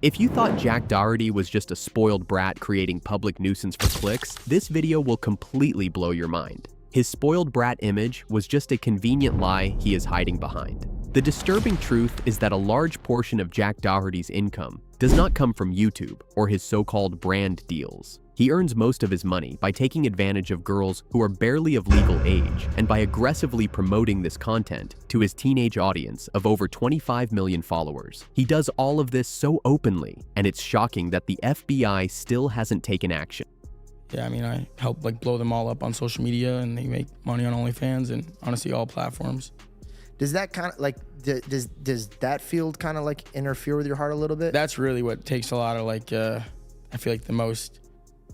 If you thought Jack Doherty was just a spoiled brat creating public nuisance for clicks, this video will completely blow your mind. His spoiled brat image was just a convenient lie he is hiding behind. The disturbing truth is that a large portion of Jack Doherty's income does not come from YouTube or his so-called brand deals. He earns most of his money by taking advantage of girls who are barely of legal age and by aggressively promoting this content to his teenage audience of over 25 million followers. He does all of this so openly, and it's shocking that the FBI still hasn't taken action. Yeah, I mean, I help blow them all up on social media, and they make money on OnlyFans and honestly all platforms. Does that kind of does that field kind of interfere with your heart a little bit? That's really what takes a lot of I feel like the most.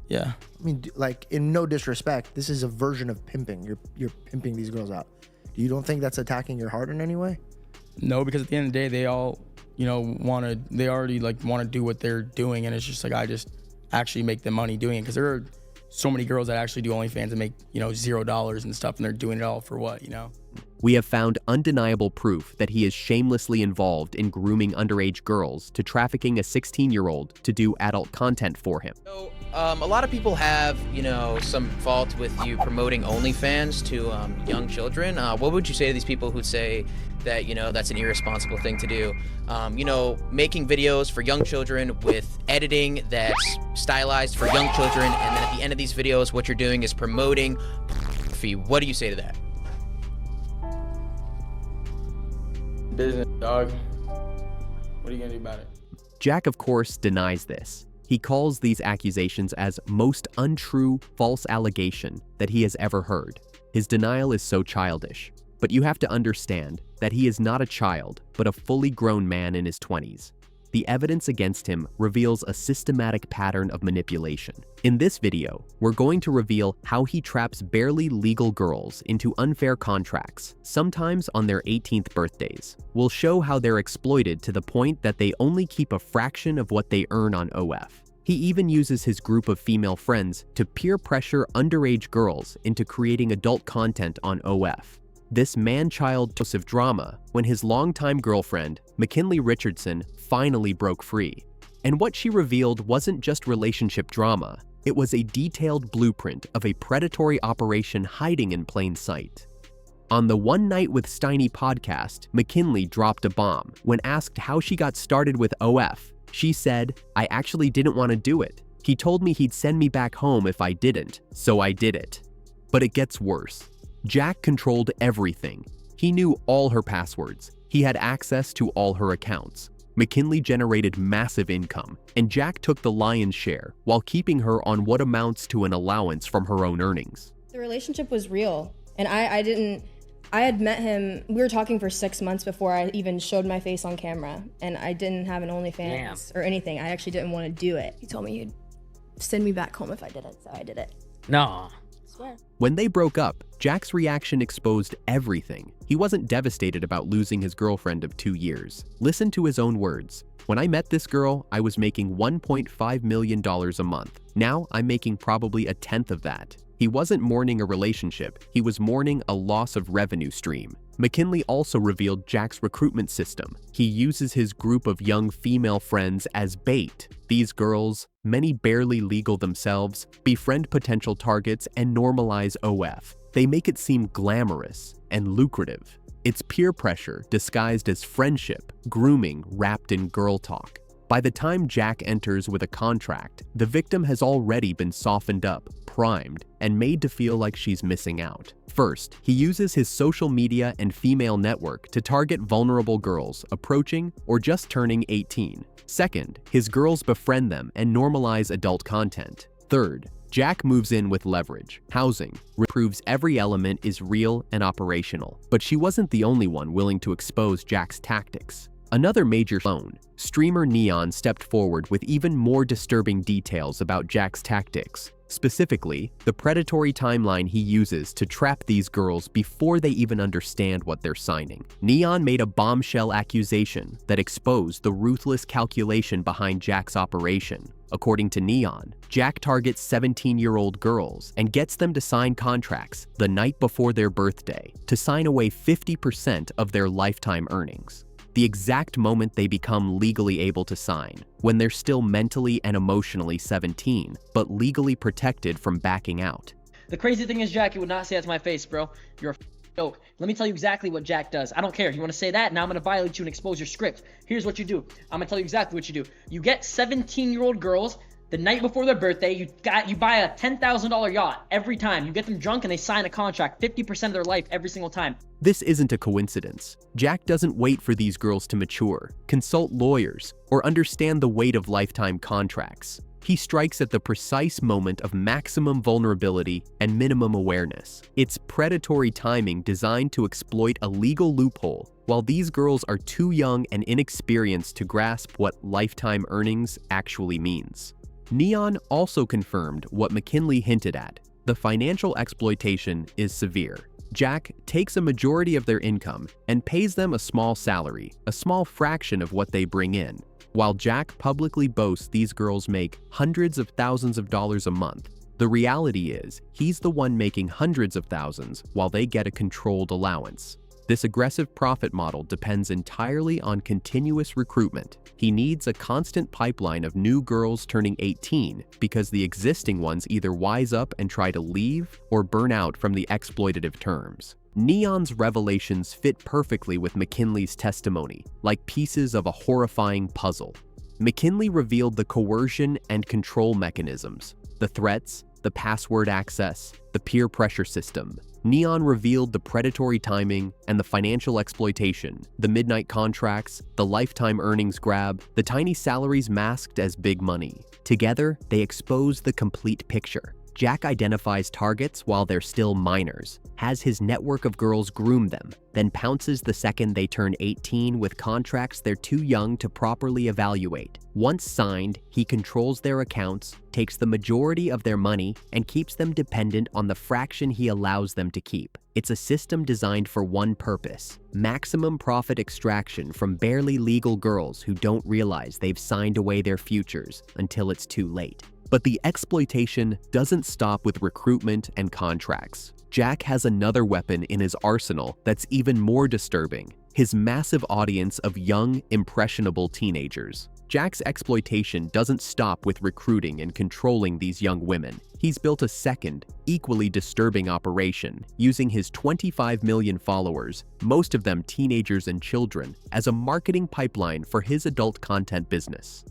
Yeah. I mean, in no disrespect, this is a version of pimping. You're pimping these girls out. You don't think that's attacking your heart in any way? No, because at the end of the day, they all, they already want to do what they're doing, and it's just I just actually make the money doing it, because there are so many girls that actually do OnlyFans and make, $0 and stuff, and they're doing it all for what, We have found undeniable proof that he is shamelessly involved in grooming underage girls to trafficking a 16-year-old to do adult content for him. So, a lot of people have, some fault with you promoting OnlyFans to young children. What would you say to these people who say that, that's an irresponsible thing to do? Making videos for young children with editing that's stylized for young children, and then at the end of these videos, what you're doing is promoting pornography. What do you say to that? Business, dog. What are you gonna do about it? Jack, of course, denies this. He calls these accusations as most untrue, false allegation that he has ever heard. His denial is so childish. But you have to understand that he is not a child, but a fully grown man in his 20s. The evidence against him reveals a systematic pattern of manipulation. In this video, we're going to reveal how he traps barely legal girls into unfair contracts, sometimes on their 18th birthdays. We'll show how they're exploited to the point that they only keep a fraction of what they earn on OF. He even uses his group of female friends to peer pressure underage girls into creating adult content on OF. This man-child dose of drama when his longtime girlfriend, McKinley Richardson, finally broke free. And what she revealed wasn't just relationship drama, it was a detailed blueprint of a predatory operation hiding in plain sight. On the One Night with Steiny podcast, McKinley dropped a bomb. When asked how she got started with OF, she said, "I actually didn't want to do it. He told me he'd send me back home if I didn't, so I did it." But it gets worse. Jack controlled everything. He knew all her passwords. He had access to all her accounts. McKinley generated massive income, and Jack took the lion's share while keeping her on what amounts to an allowance from her own earnings. The relationship was real, and I had met him, we were talking for 6 months before I even showed my face on camera, and I didn't have an OnlyFans or anything. I actually didn't want to do it. He told me he'd send me back home if I didn't, so I did it. No. When they broke up, Jack's reaction exposed everything. He wasn't devastated about losing his girlfriend of 2 years. Listen to his own words. "When I met this girl, I was making $1.5 million a month. Now I'm making probably a tenth of that." He wasn't mourning a relationship, he was mourning a loss of revenue stream. McKinley also revealed Jack's recruitment system. He uses his group of young female friends as bait. These girls, many barely legal themselves, befriend potential targets and normalize OF. They make it seem glamorous and lucrative. It's peer pressure disguised as friendship, grooming wrapped in girl talk. By the time Jack enters with a contract, the victim has already been softened up, primed, and made to feel like she's missing out. First, he uses his social media and female network to target vulnerable girls approaching or just turning 18. Second, his girls befriend them and normalize adult content. Third, Jack moves in with leverage, housing, proves every element is real and operational. But she wasn't the only one willing to expose Jack's tactics. Another major phone, streamer Neon stepped forward with even more disturbing details about Jack's tactics. Specifically, the predatory timeline he uses to trap these girls before they even understand what they're signing. Neon made a bombshell accusation that exposed the ruthless calculation behind Jack's operation. According to Neon, Jack targets 17-year-old girls and gets them to sign contracts the night before their birthday to sign away 50% of their lifetime earnings. the exact moment they become legally able to sign, when they're still mentally and emotionally 17, but legally protected from backing out. The crazy thing is, Jack, you would not say that to my face, bro. You're a joke. Let me tell you exactly what Jack does. I don't care. You want to say that? Now I'm going to violate you and expose your script. Here's what you do. I'm going to tell you exactly what you do. You get 17-year-old girls the night before their birthday. You buy a $10,000 yacht every time. You get them drunk and they sign a contract, 50% of their life every single time. This isn't a coincidence. Jack doesn't wait for these girls to mature, consult lawyers, or understand the weight of lifetime contracts. He strikes at the precise moment of maximum vulnerability and minimum awareness. It's predatory timing designed to exploit a legal loophole, while these girls are too young and inexperienced to grasp what lifetime earnings actually means. Neon also confirmed what McKinley hinted at. The financial exploitation is severe. Jack takes a majority of their income and pays them a small salary, a small fraction of what they bring in. While Jack publicly boasts these girls make hundreds of thousands of dollars a month, the reality is he's the one making hundreds of thousands while they get a controlled allowance. This aggressive profit model depends entirely on continuous recruitment. He needs a constant pipeline of new girls turning 18 because the existing ones either wise up and try to leave or burn out from the exploitative terms. Neon's revelations fit perfectly with McKinley's testimony, like pieces of a horrifying puzzle. McKinley revealed the coercion and control mechanisms, the threats, the password access, the peer pressure system. Neon revealed the predatory timing and the financial exploitation, the midnight contracts, the lifetime earnings grab, the tiny salaries masked as big money. Together, they expose the complete picture. Jack identifies targets while they're still minors, has his network of girls groom them, then pounces the second they turn 18 with contracts they're too young to properly evaluate. Once signed, he controls their accounts, takes the majority of their money, and keeps them dependent on the fraction he allows them to keep. It's a system designed for one purpose: maximum profit extraction from barely legal girls who don't realize they've signed away their futures until it's too late. But the exploitation doesn't stop with recruitment and contracts. Jack has another weapon in his arsenal that's even more disturbing: his massive audience of young, impressionable teenagers. Jack's exploitation doesn't stop with recruiting and controlling these young women. He's built a second, equally disturbing operation, using his 25 million followers, most of them teenagers and children, as a marketing pipeline for his adult content business.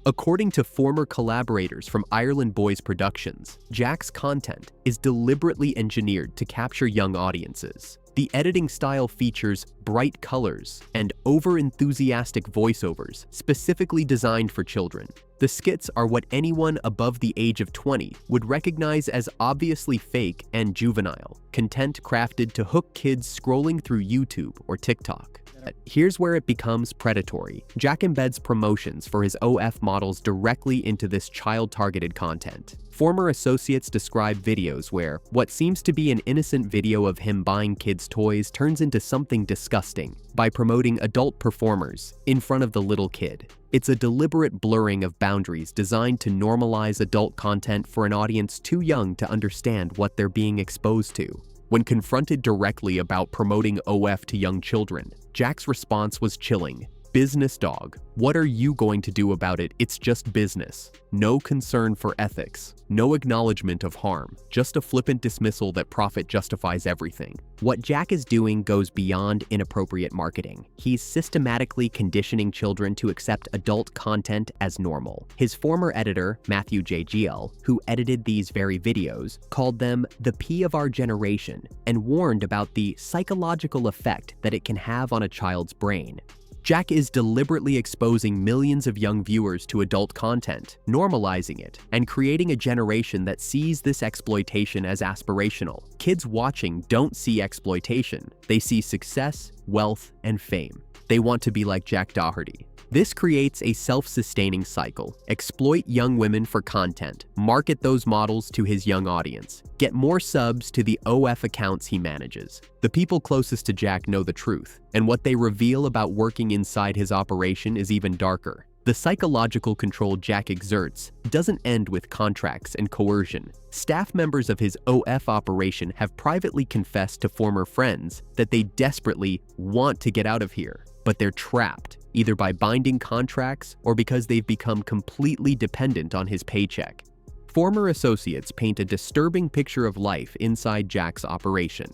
According to former collaborators from Ireland Boys Productions, Jack's content is deliberately engineered to capture young audiences. The editing style features bright colors and over-enthusiastic voiceovers specifically designed for children. The skits are what anyone above the age of 20 would recognize as obviously fake and juvenile, content crafted to hook kids scrolling through YouTube or TikTok. Here's where it becomes predatory. Jack embeds promotions for his OF models directly into this child-targeted content. Former associates describe videos where what seems to be an innocent video of him buying kids' toys turns into something disgusting by promoting adult performers in front of the little kid. It's a deliberate blurring of boundaries designed to normalize adult content for an audience too young to understand what they're being exposed to. When confronted directly about promoting OF to young children, Jack's response was chilling. Business dog. What are you going to do about it? It's just business. No concern for ethics. No acknowledgement of harm. Just a flippant dismissal that profit justifies everything. What Jack is doing goes beyond inappropriate marketing. He's systematically conditioning children to accept adult content as normal. His former editor, Matthew J. Giel, who edited these very videos, called them the P of our generation and warned about the psychological effect that it can have on a child's brain. Jack is deliberately exposing millions of young viewers to adult content, normalizing it, and creating a generation that sees this exploitation as aspirational. Kids watching don't see exploitation. They see success, wealth, and fame. They want to be like Jack Doherty. This creates a self-sustaining cycle. Exploit young women for content, market those models to his young audience, get more subs to the OF accounts he manages. The people closest to Jack know the truth, and what they reveal about working inside his operation is even darker. The psychological control Jack exerts doesn't end with contracts and coercion. Staff members of his OF operation have privately confessed to former friends that they desperately want to get out of here, but they're trapped, either by binding contracts or because they've become completely dependent on his paycheck. Former associates paint a disturbing picture of life inside Jack's operation.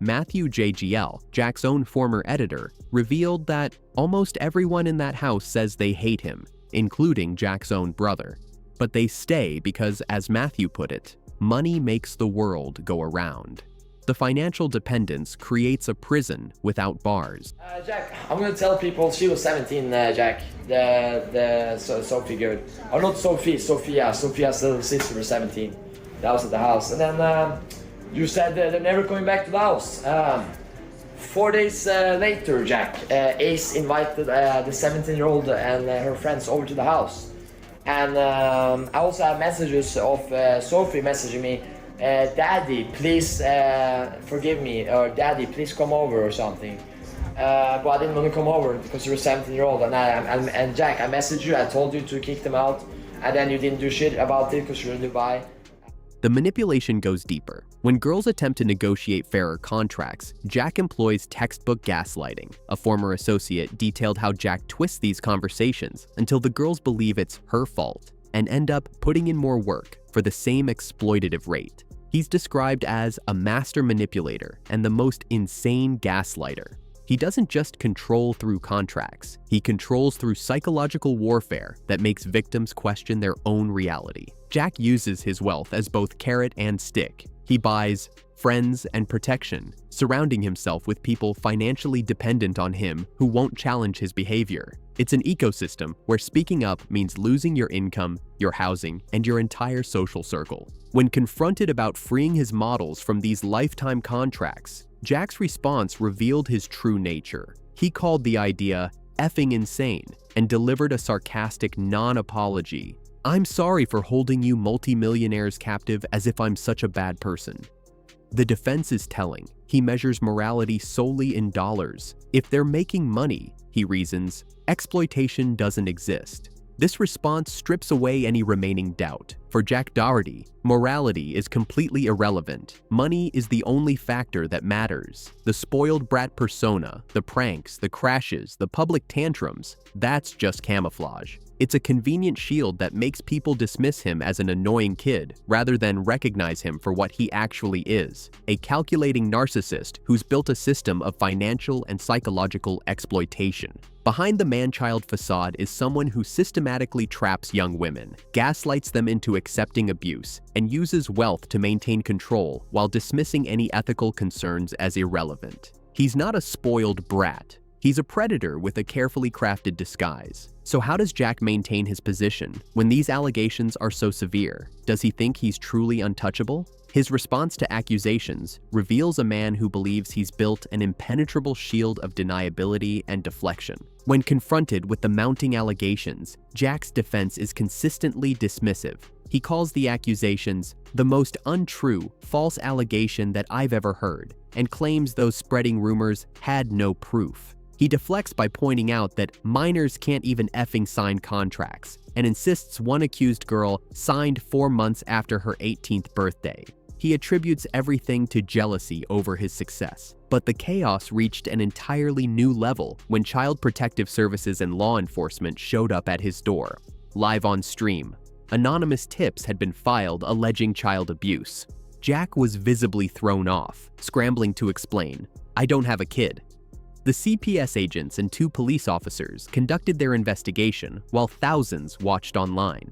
Matthew JGL, Jack's own former editor, revealed that almost everyone in that house says they hate him, including Jack's own brother. But they stay because, as Matthew put it, money makes the world go around. The financial dependence creates a prison without bars. Jack, I'm gonna tell people she was 17, Jack. Sophie girl. Oh, not Sophie, Sophia. Sophia's little sister was 17. That was at the house. And then you said they're never coming back to the house. 4 days later, Jack, Ace invited the 17-year-old and her friends over to the house. And I also have messages of Sophie messaging me, Daddy, please forgive me, or Daddy, please come over, or something. But I didn't want to come over because you're a 17-year-old. And Jack, I messaged you, I told you to kick them out, and then you didn't do shit about it because you're in Dubai. The manipulation goes deeper. When girls attempt to negotiate fairer contracts, Jack employs textbook gaslighting. A former associate detailed how Jack twists these conversations until the girls believe it's her fault and end up putting in more work for the same exploitative rate. He's described as a master manipulator and the most insane gaslighter. He doesn't just control through contracts, he controls through psychological warfare that makes victims question their own reality. Jack uses his wealth as both carrot and stick. He buys friends and protection, surrounding himself with people financially dependent on him who won't challenge his behavior. It's an ecosystem where speaking up means losing your income, your housing, and your entire social circle. When confronted about freeing his models from these lifetime contracts, Jack's response revealed his true nature. He called the idea effing insane and delivered a sarcastic non-apology. "I'm sorry for holding you multimillionaires captive as if I'm such a bad person." The defense is telling. He measures morality solely in dollars. If they're making money, he reasons, exploitation doesn't exist. This response strips away any remaining doubt. For Jack Doherty, morality is completely irrelevant. Money is the only factor that matters. The spoiled brat persona, the pranks, the crashes, the public tantrums, that's just camouflage. It's a convenient shield that makes people dismiss him as an annoying kid rather than recognize him for what he actually is, a calculating narcissist who's built a system of financial and psychological exploitation. Behind the man-child facade is someone who systematically traps young women, gaslights them into accepting abuse, and uses wealth to maintain control while dismissing any ethical concerns as irrelevant. He's not a spoiled brat. He's a predator with a carefully crafted disguise. So how does Jack maintain his position when these allegations are so severe? Does he think he's truly untouchable? His response to accusations reveals a man who believes he's built an impenetrable shield of deniability and deflection. When confronted with the mounting allegations, Jack's defense is consistently dismissive. He calls the accusations the most untrue, false allegation that I've ever heard, and claims those spreading rumors had no proof. He deflects by pointing out that minors can't even effing sign contracts, and insists one accused girl signed 4 months after her 18th birthday. He attributes everything to jealousy over his success. But the chaos reached an entirely new level when Child Protective Services and law enforcement showed up at his door. Live on stream, anonymous tips had been filed alleging child abuse. Jack was visibly thrown off, scrambling to explain, "I don't have a kid." The CPS agents and 2 police officers conducted their investigation while thousands watched online.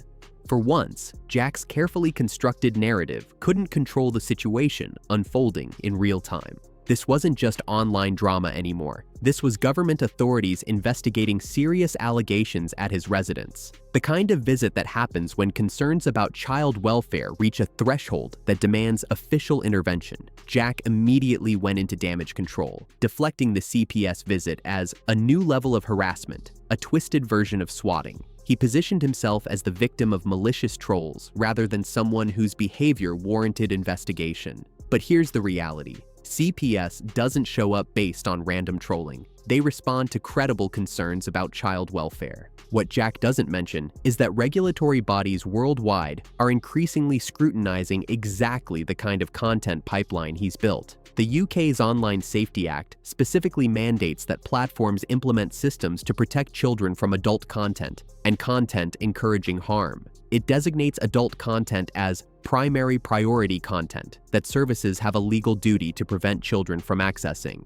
For once, Jack's carefully constructed narrative couldn't control the situation unfolding in real time. This wasn't just online drama anymore. This was government authorities investigating serious allegations at his residence. The kind of visit that happens when concerns about child welfare reach a threshold that demands official intervention. Jack immediately went into damage control, deflecting the CPS visit as a new level of harassment, a twisted version of swatting. He positioned himself as the victim of malicious trolls rather than someone whose behavior warranted investigation. But here's the reality. CPS doesn't show up based on random trolling. They respond to credible concerns about child welfare. What Jack doesn't mention is that regulatory bodies worldwide are increasingly scrutinizing exactly the kind of content pipeline he's built. The UK's Online Safety Act specifically mandates that platforms implement systems to protect children from adult content and content encouraging harm. It designates adult content as primary priority content that services have a legal duty to prevent children from accessing.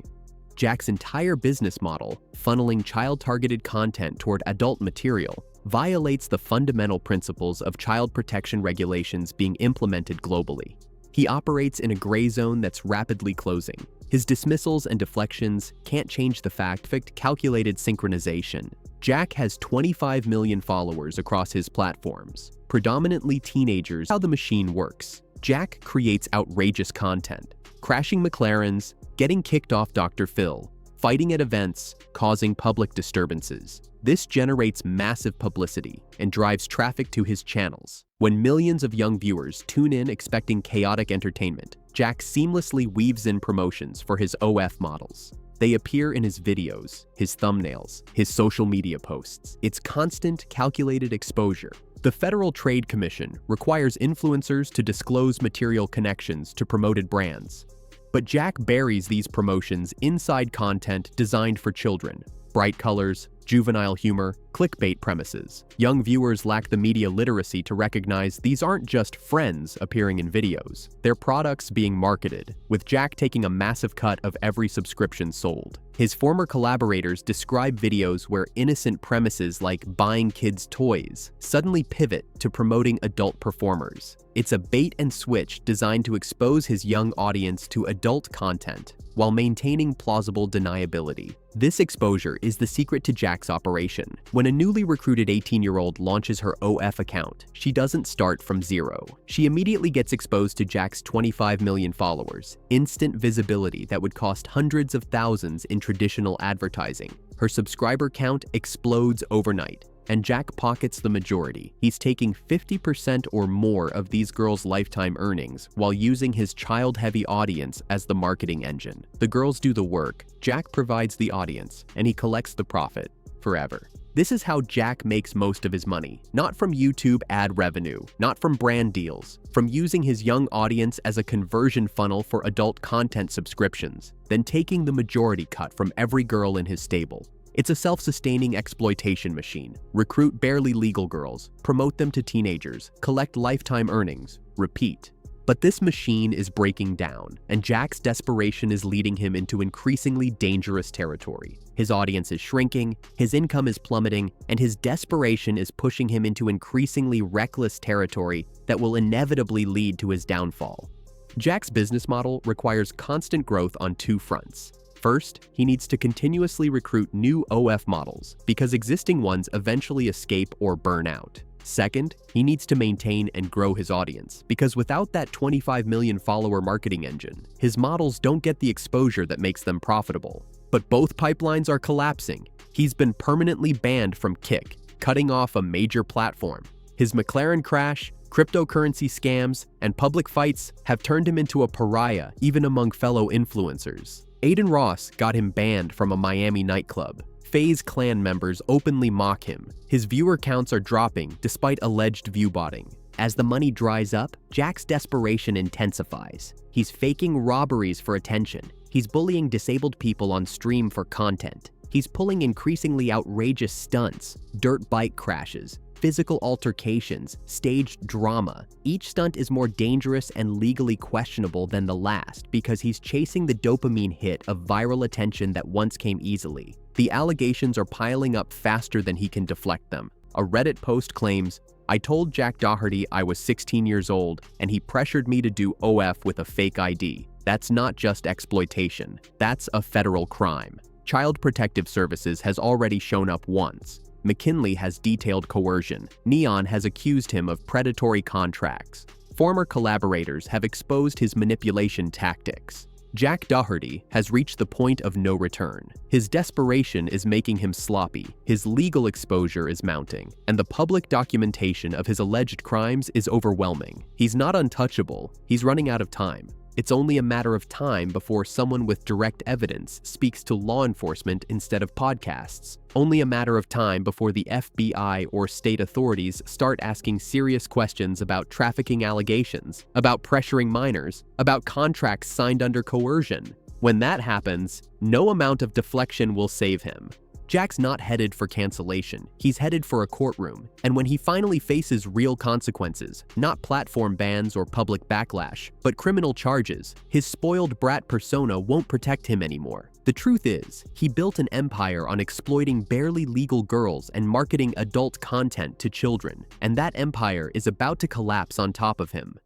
Jack's entire business model, funneling child-targeted content toward adult material, violates the fundamental principles of child protection regulations being implemented globally. He operates in a gray zone that's rapidly closing. His dismissals and deflections can't change the fact calculated synchronization. Jack has 25 million followers across his platforms, predominantly teenagers. How the machine works. Jack creates outrageous content, crashing McLarens, getting kicked off Dr. Phil, fighting at events, causing public disturbances. This generates massive publicity and drives traffic to his channels. When millions of young viewers tune in expecting chaotic entertainment, Jack seamlessly weaves in promotions for his OF models. They appear in his videos, his thumbnails, his social media posts. It's constant, calculated exposure. The Federal Trade Commission requires influencers to disclose material connections to promoted brands. But Jack buries these promotions inside content designed for children. Bright colors, juvenile humor, clickbait premises. Young viewers lack the media literacy to recognize these aren't just friends appearing in videos. They're products being marketed, with Jack taking a massive cut of every subscription sold. His former collaborators describe videos where innocent premises like buying kids' toys suddenly pivot to promoting adult performers. It's a bait and switch designed to expose his young audience to adult content while maintaining plausible deniability. This exposure is the secret to Jack's operation. When a newly recruited 18-year-old launches her OF account, she doesn't start from zero. She immediately gets exposed to Jack's 25 million followers, instant visibility that would cost hundreds of thousands in traditional advertising. Her subscriber count explodes overnight, and Jack pockets the majority. He's taking 50% or more of these girls' lifetime earnings while using his child-heavy audience as the marketing engine. The girls do the work, Jack provides the audience, and he collects the profit forever. This is how Jack makes most of his money, not from YouTube ad revenue, not from brand deals, from using his young audience as a conversion funnel for adult content subscriptions, then taking the majority cut from every girl in his stable. It's a self-sustaining exploitation machine. Recruit barely legal girls, promote them to teenagers, collect lifetime earnings, repeat. But this machine is breaking down, and Jack's desperation is leading him into increasingly dangerous territory. His audience is shrinking, his income is plummeting, and his desperation is pushing him into increasingly reckless territory that will inevitably lead to his downfall. Jack's business model requires constant growth on two fronts. First, he needs to continuously recruit new OF models because existing ones eventually escape or burn out. Second, he needs to maintain and grow his audience because without that 25 million follower marketing engine, his models don't get the exposure that makes them profitable. But both pipelines are collapsing. He's been permanently banned from Kick, cutting off a major platform. His McLaren crash, cryptocurrency scams, and public fights have turned him into a pariah even among fellow influencers. Aiden Ross got him banned from a Miami nightclub. FaZe Clan members openly mock him. His viewer counts are dropping despite alleged view botting. As the money dries up, Jack's desperation intensifies. He's faking robberies for attention. He's bullying disabled people on stream for content. He's pulling increasingly outrageous stunts, dirt bike crashes, physical altercations, staged drama. Each stunt is more dangerous and legally questionable than the last because he's chasing the dopamine hit of viral attention that once came easily. The allegations are piling up faster than he can deflect them. A Reddit post claims, "I told Jack Doherty I was 16 years old and he pressured me to do OF with a fake ID. That's not just exploitation. That's a federal crime." Child Protective Services has already shown up once. McKinley has detailed coercion. Neon has accused him of predatory contracts. Former collaborators have exposed his manipulation tactics. Jack Doherty has reached the point of no return. His desperation is making him sloppy, his legal exposure is mounting, and the public documentation of his alleged crimes is overwhelming. He's not untouchable, he's running out of time. It's only a matter of time before someone with direct evidence speaks to law enforcement instead of podcasts. Only a matter of time before the FBI or state authorities start asking serious questions about trafficking allegations, about pressuring minors, about contracts signed under coercion. When that happens, no amount of deflection will save him. Jack's not headed for cancellation, he's headed for a courtroom, and when he finally faces real consequences, not platform bans or public backlash, but criminal charges, his spoiled brat persona won't protect him anymore. The truth is, he built an empire on exploiting barely legal girls and marketing adult content to children, and that empire is about to collapse on top of him.